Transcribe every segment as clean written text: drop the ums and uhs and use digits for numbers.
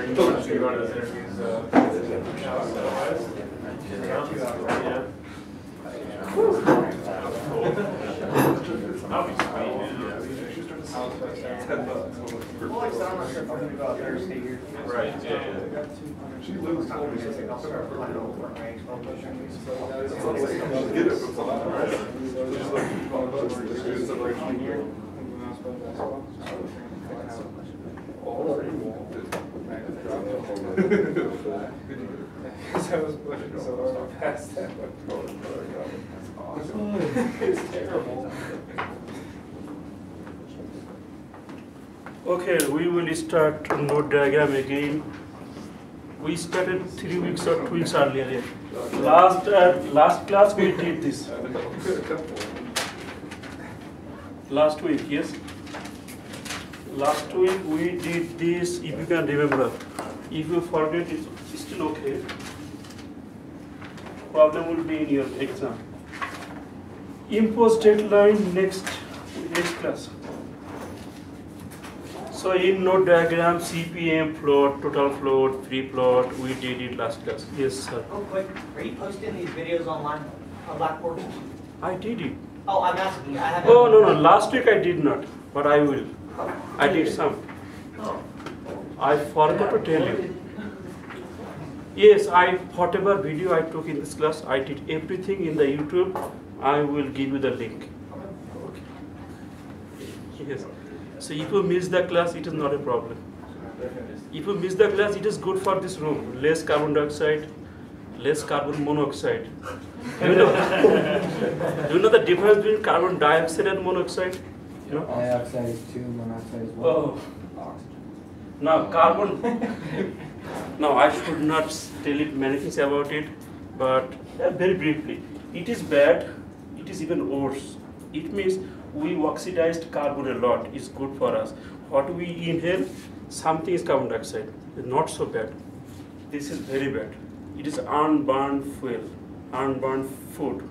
Are you going to go to those interviews? Yeah. That'll be sweet. Right, yeah. She loses time. I was pushing so hard past that. It's terrible. Okay, we will start node diagram again. We started 3 weeks or 2 weeks earlier. Last class we did this. Last week, yes. Last week we did this. If you can remember, if you forget, it's still okay. Problem will be in your exam. Impose deadline next class. So in node diagram, CPM, float, total float, free float, we did it last class. Yes, sir. Real quick, are you posting these videos online on Blackboard? I did it. Oh, I'm asking you. I haven't. Oh, no. Last week I did not, but I will. I did some. I forgot to tell you. Yes, whatever video I took in this class, I did everything in the YouTube. I will give you the link. Okay. Yes. So if you miss the class, it is not a problem. If you miss the class, it is good for this room. Less carbon dioxide, less carbon monoxide. Do you know the difference between carbon dioxide and monoxide? You know? Dioxide is 2, monoxide is 1. Oh. Oxygen. Now carbon. Now I should not tell it many things about it, but very briefly, it is bad. It is even worse. It means we oxidized carbon a lot. It's good for us. What we inhale, something is carbon dioxide. It's not so bad. This is very bad. It is unburned fuel, unburned food.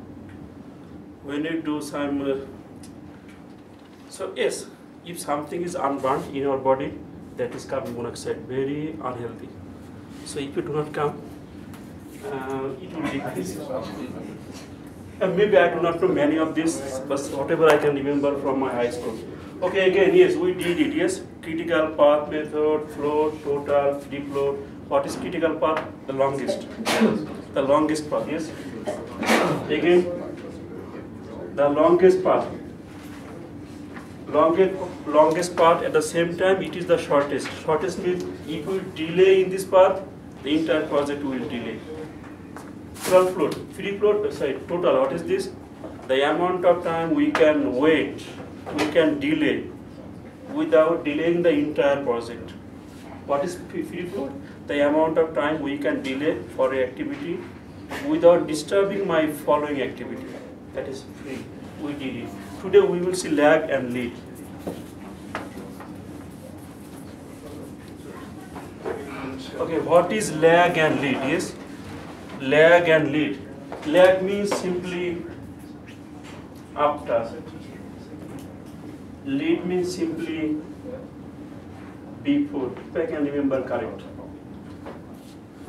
When you do some, so yes, if something is unburned in our body, that is carbon monoxide, very unhealthy. So if you do not come, it will decrease. Maybe I do not know many of this, but whatever I can remember from my high school. Okay, again, yes, we did it, yes. Critical path method, float, total, free float. What is critical path? The longest. The longest path, yes. Again, the longest path. Longest path at the same time, it is the shortest. Shortest means if we delay in this path, the entire project will delay. Total float, free float, sorry, total, what is this? The amount of time we can wait, we can delay without delaying the entire project. What is free float? The amount of time we can delay for an activity without disturbing my following activity. That is free. We did it. Today we will see lag and lead. Okay, what is lag and lead? Yes, lag and lead. Lag means simply after. Lead means simply before. If I can remember correct.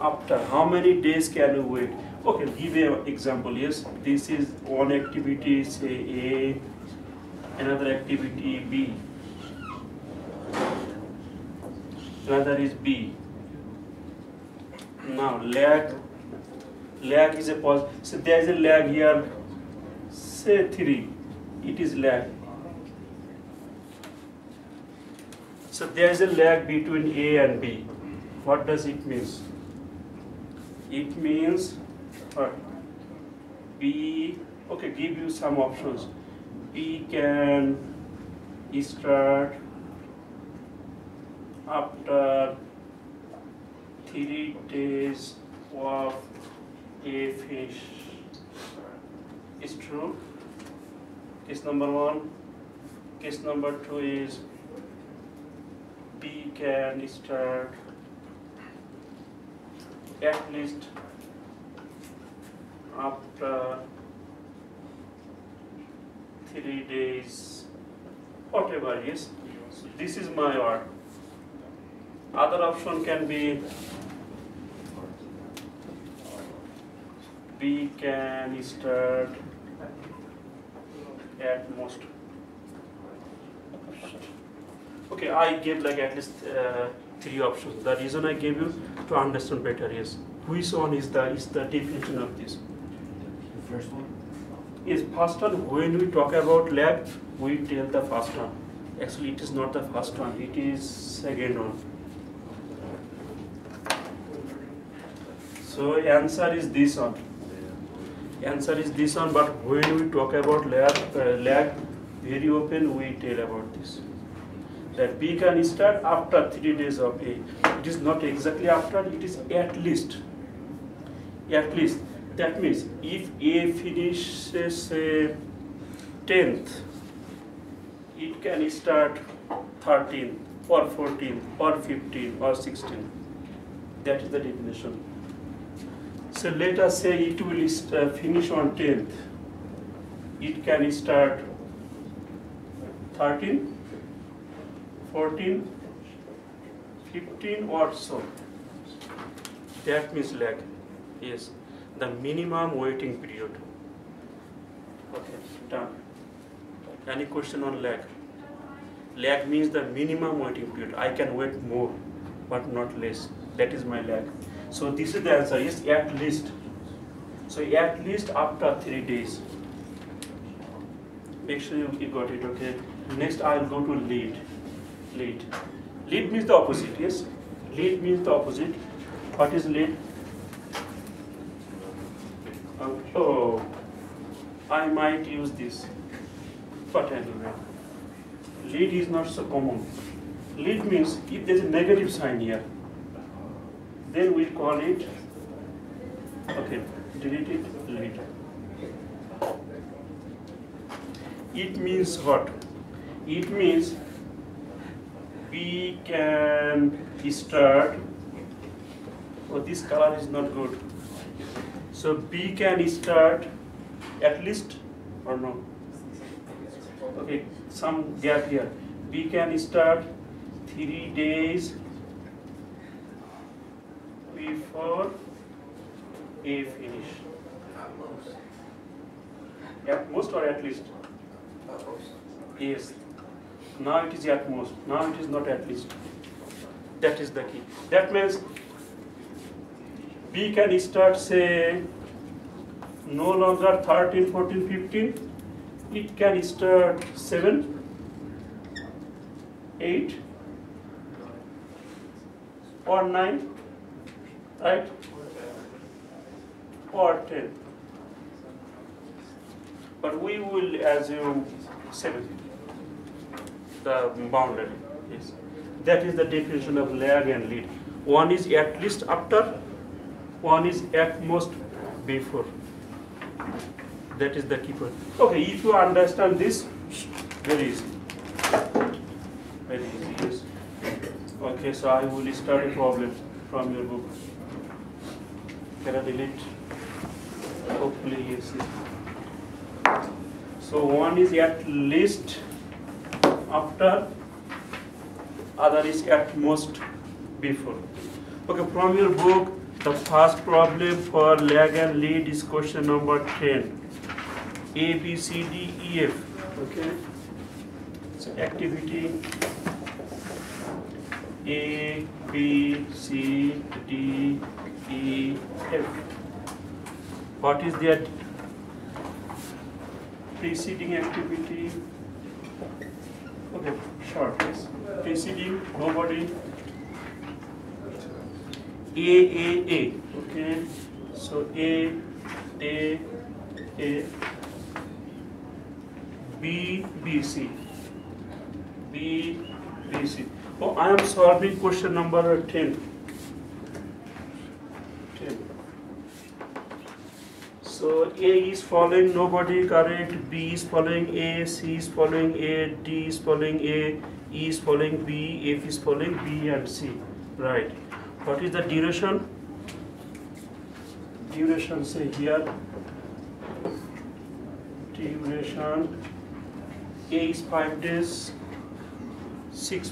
After. How many days can you wait? Okay, give an example. Yes, this is one activity, say A, another activity B, another is B. Now lag is a pause. So there is a lag here, say 3. It is lag. So there is a lag between A and B. What does it mean? It means B, okay, give you some options. B can start after 3 days of A fish. Is true. Case number 1. Case number 2 is B can start at least after 3 days, whatever, yes. So this is my word. Other option can be we can start at most. Okay, I gave like at least 3 options. The reason I gave you to understand better is which one is the definition of this. The first one? Is first one. When we talk about lag, we tell the first one. Actually, it is not the first one. It is second one. So answer is this one. Answer is this one. But when we talk about lag, very often we tell about this. That B can start after 3 days of A. It is not exactly after. It is at least. At least. That means if A finishes 10th, it can start 13th or 14th or 15th or 16th. That is the definition. So let us say it will finish on 10th. It can start 13th, 14, 15 or so. That means lag. Yes, the minimum waiting period. Okay, done. Any question on lag? Lag means the minimum waiting period. I can wait more, but not less. That is my lag. So this is the answer. Yes, at least. So at least after 3 days. Make sure you got it. Okay. Next, I'll go to lead. Lead. Lead means the opposite, yes? Lead means the opposite. What is lead? Oh, I might use this. But anyway, lead is not so common. Lead means if there is a negative sign here, then we call it, okay, delete it, lead. It means what? It means we can start, oh this color is not good. So B can start at least or no? Okay, some gap here. B can start 3 days before A finish. At most or at least? Yes. Now it is at most. Now it is not at least. That is the key. That means B can start, say, no longer 13, 14, 15. It can start 7, 8, or 9, right? Or 10. But we will assume 7. The boundary. Yes. That is the definition of lag and lead. One is at least after, one is at most before. That is the key point. Okay, if you understand this, very easy. Very easy, yes. Okay, so I will start a problem from your book. Can I delete? Hopefully, yes. So one is at least after, other is at most before. Okay, from your book, the first problem for lag and lead is question number 10. A, B, C, D, E, F. Okay. So activity A, B, C, D, E, F. What is their preceding activity? Okay, short, yes. Preceding, nobody. A. Okay. So A, B, C. Oh, I am solving question number 10. So A is following nobody, correct. B is following A, C is following A, D is following A, E is following B, F is following B and C. Right. What is the duration? Duration, say here. Duration. A is 5 days, 6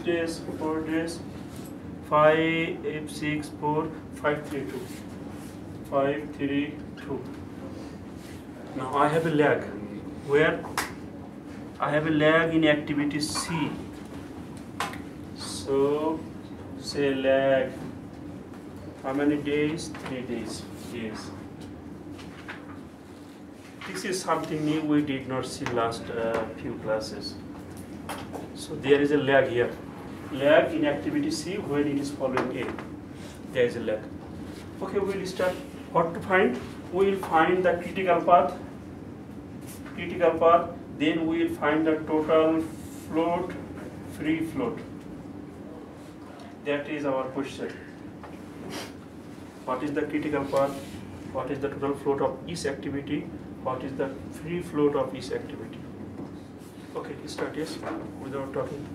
days, 4 days, 5, 6, 4, 5, 3, 2. 5, 3, 2. Now I have a lag. Where? I have a lag in activity C. So say lag. How many days? 3 days. Yes. This is something new we did not see last few classes. So there is a lag here. Lag in activity C when it is following A. There is a lag. Okay, we will start. What to find? We will find the critical path. Then we will find the total float, free float. That is our question. What is the critical path? What is the total float of each activity? What is the free float of each activity? Okay, start, yes, without talking.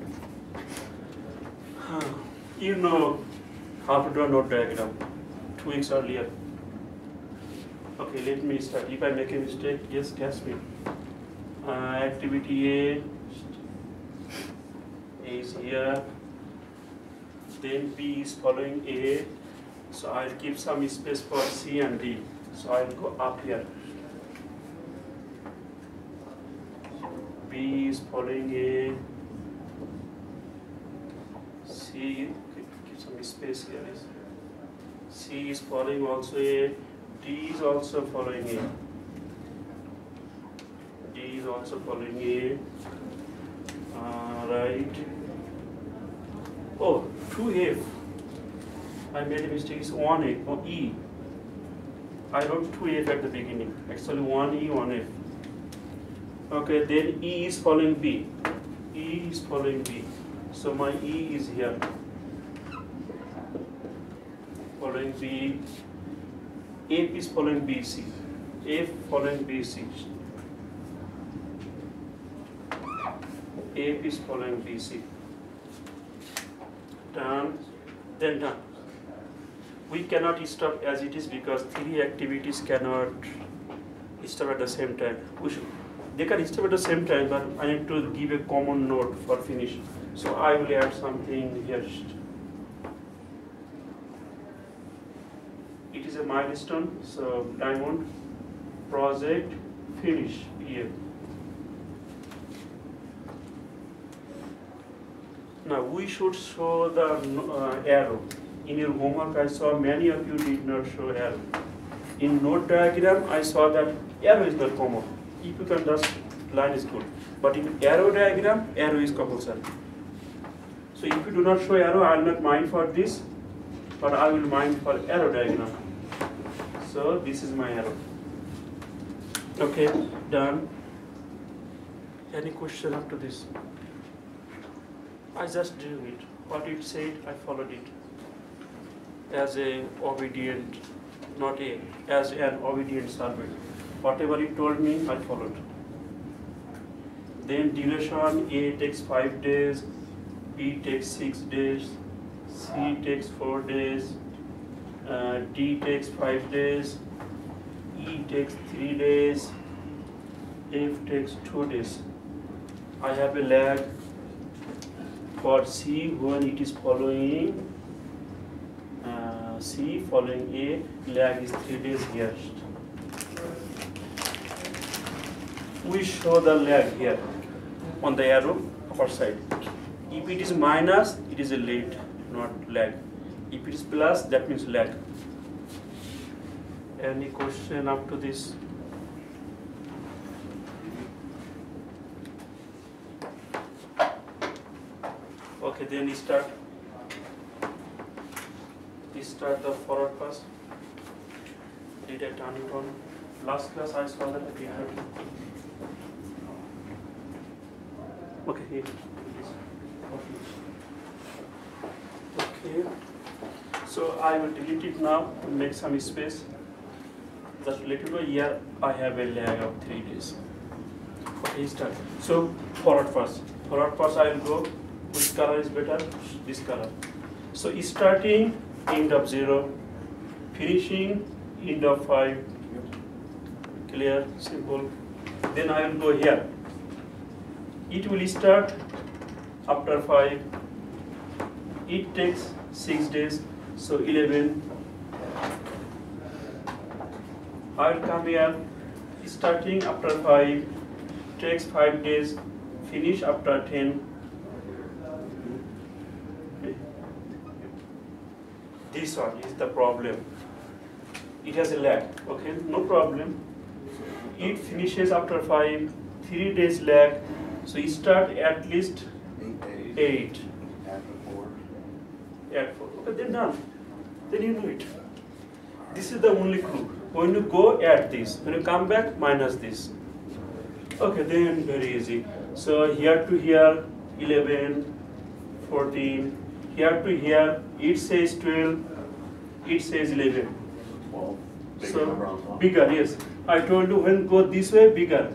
You know how to draw a node diagram 2 weeks earlier. Okay, let me start. If I make a mistake, yes, catch me. Activity A is here. Then B is following A. So I'll keep some space for C and D. So I'll go up here. B is following A. C, keep some space here. C is following also A. D is also following A. D is also following A. Right. Oh, 2F. I made a mistake. It's 1A or E. I wrote 2F at the beginning. Actually 1E, 1F. Okay, then E is following B. E is following B. So my E is here. Following B. F is following BC. F following BC. F is following BC. Done. Then done. We cannot stop as it is because 3 activities cannot stop at the same time. They can stop at the same time, but I need to give a common node for finish. So I will add something here. It is a milestone, so diamond, project, finish here. Now we should show the arrow. In your homework, I saw many of you did not show arrow. In node diagram, I saw that arrow is not common. If you can just line is good. But in arrow diagram, arrow is compulsory. So if you do not show arrow, I will not mind for this, but I will mind for arrow diagram. So this is my arrow. Okay, done. Any question after this? I just drew it. What it said, I followed it. As a obedient, not a, as an obedient servant. Whatever it told me, I followed. Then duration, A takes 5 days, B takes 6 days, C takes 4 days, D takes 5 days, E takes 3 days, F takes 2 days. I have a lag for C when it is following C following A, lag is 3 days here. We show the lag here on the arrow upper side. If it is minus, it is a late, not lag. If it is plus, that means lag. Any question up to this? Okay, then start. Start the forward pass. Did I turn it on? Last class I saw that I did not. Okay, here. Okay. So I will delete it now to make some space. Just let you know, here I have a lag of 3 days. Okay, start. So forward pass. Forward pass I will go. Which color is better? This color. So starting end of 0, finishing end of 5. Clear, simple. Then I will go here. It will start after 5, it takes 6 days, so 11. I will come here, starting after 5, takes 5 days, finish after 10. This one is the problem. It has a lag, okay, no problem. It finishes after 5, 3 days lag, so you start at least 8. Add 4. Okay, then done. Then you know it. This is the only clue. When you go, add this. When you come back, minus this. Okay, then very easy. So here to here, 11, 14. Here to here, it says 12. It says 11. So bigger, yes. I told you when go this way, bigger.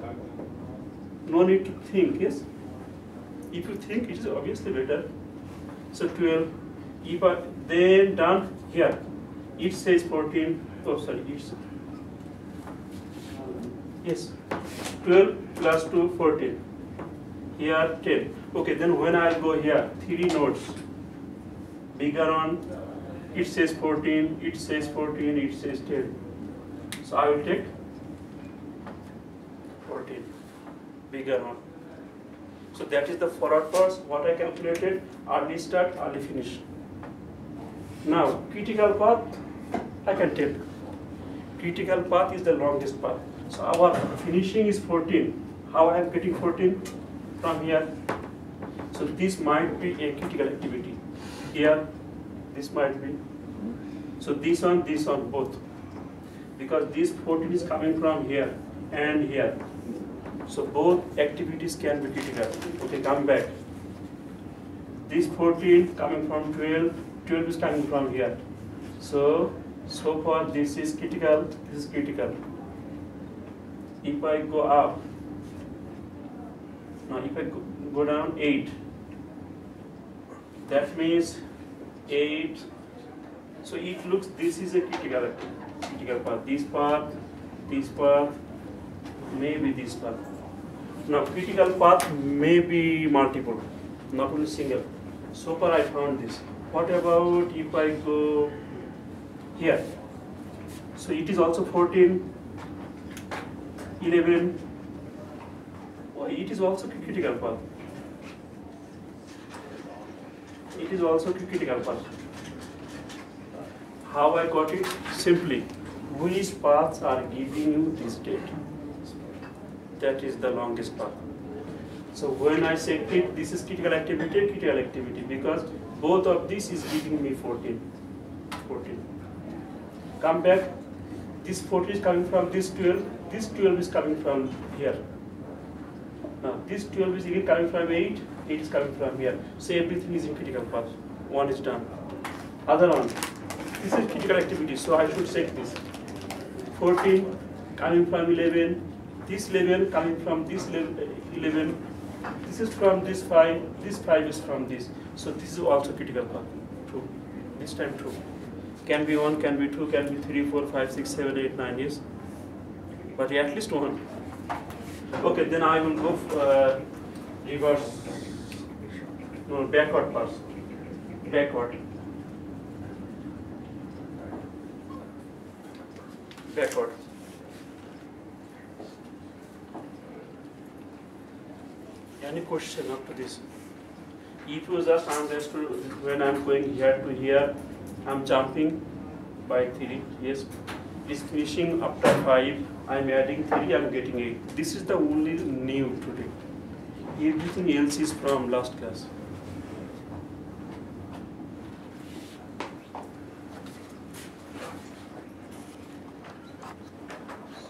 No need to think, yes. If you think, it is obviously better. So 12. If I then done here, it says 14. Oh, sorry, it's yes, 12 plus 2, 14. Here 10. Okay, then when I go here, 3 nodes. Bigger one, it says 14. It says 14. It says 10. So I will take 14. Bigger one. So that is the forward pass. What I calculated: early start, early finish. Now, critical path, I can tell. Critical path is the longest path. So our finishing is 14. How I am getting 14? From here. So this might be a critical activity. Here, this might be. So this one, both. Because this 14 is coming from here and here. So both activities can be critical. Okay, come back. This 14 coming from 12. 12 is coming from here. So far this is critical, this is critical. If I go up, now if I go down 8, that means 8, so it looks, this is a critical path. This path, maybe this path. Now critical path may be multiple, not only single. So far I found this. What about if I go here? So it is also 14, 11. Oh, it is also critical path. It is also critical path. How I got it? Simply, which paths are giving you this date? That is the longest path. So when I say this is critical activity, because both of this is giving me 14. Come back, this 14 is coming from this 12, this 12 is coming from here. Now this 12 is again coming from 8, 8 is coming from here. So everything is in critical path. One is done. Other one, this is critical activity, so I should check this. 14 coming from 11, this 11 coming from this 11, this is from this 5 is from this. So this is also critical path. True. This time true. Can be 1, can be 2, can be 3, 4, 5, 6, 7, 8, 9 years. But at least 1. Okay, then I will go reverse. No, backward pass. Backward. Any question up to this? If you just understood when I am going here to here, I am jumping by 3, yes. This finishing after 5, I am adding 3, I am getting 8. This is the only new today. Everything else is from last class.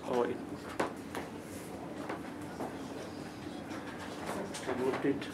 Sorry. I moved it.